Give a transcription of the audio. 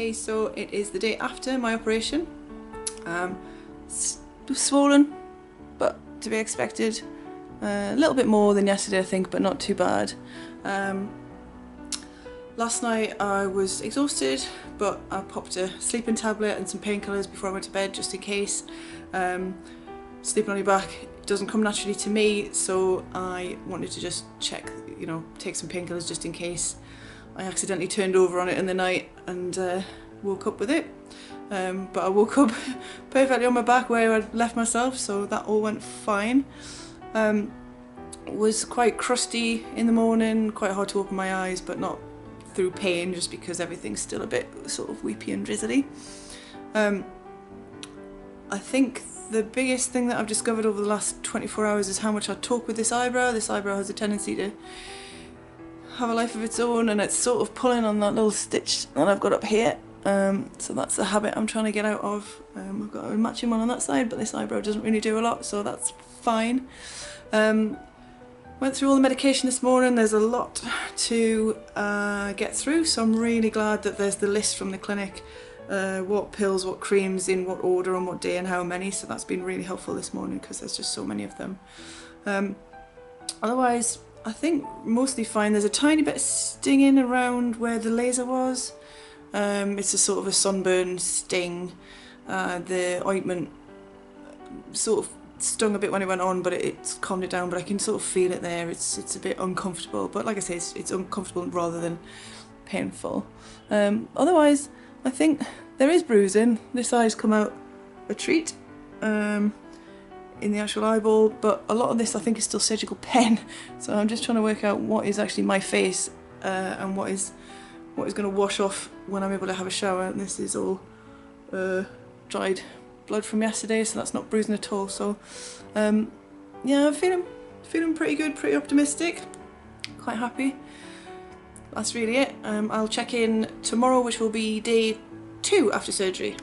Okay, so it is the day after my operation. Swollen, but to be expected. A little bit more than yesterday I think, but not too bad. Last night I was exhausted, but I popped a sleeping tablet and some painkillers before I went to bed just in case. Sleeping on your back doesn't come naturally to me, so I wanted to just check, you know, take some painkillers just in case I accidentally turned over on it in the night and woke up with it. But I woke up perfectly on my back where I'd left myself, so that all went fine. Was quite crusty in the morning, quite hard to open my eyes, but not through pain, just because everything's still a bit sort of weepy and drizzly. I think the biggest thing that I've discovered over the last 24 hours is how much I talk with this eyebrow. This eyebrow has a tendency to have a life of its own, and it's sort of pulling on that little stitch that I've got up here. So that's the habit I'm trying to get out of. I've got a matching one on that side, but this eyebrow doesn't really do a lot, so that's fine. Went through all the medication this morning. There's a lot to get through, so I'm really glad that there's the list from the clinic, what pills, what creams, in what order, on what day and how many, so that's been really helpful this morning because there's just so many of them. Otherwise, I think mostly fine. There's a tiny bit of stinging around where the laser was. It's a sort of a sunburn sting. The ointment sort of stung a bit when it went on, but it's calmed it down, but I can sort of feel it there. It's a bit uncomfortable, but like I say, it's uncomfortable rather than painful. Otherwise, I think there is bruising. This eye's come out a treat in the actual eyeball, but a lot of this I think is still surgical pen, so I'm just trying to work out what is actually my face and what is going to wash off when I'm able to have a shower. And this is all dried blood from yesterday, so that's not bruising at all. So yeah, I'm feeling pretty good, pretty optimistic, quite happy. That's really it. I'll check in tomorrow, which will be day 2 after surgery.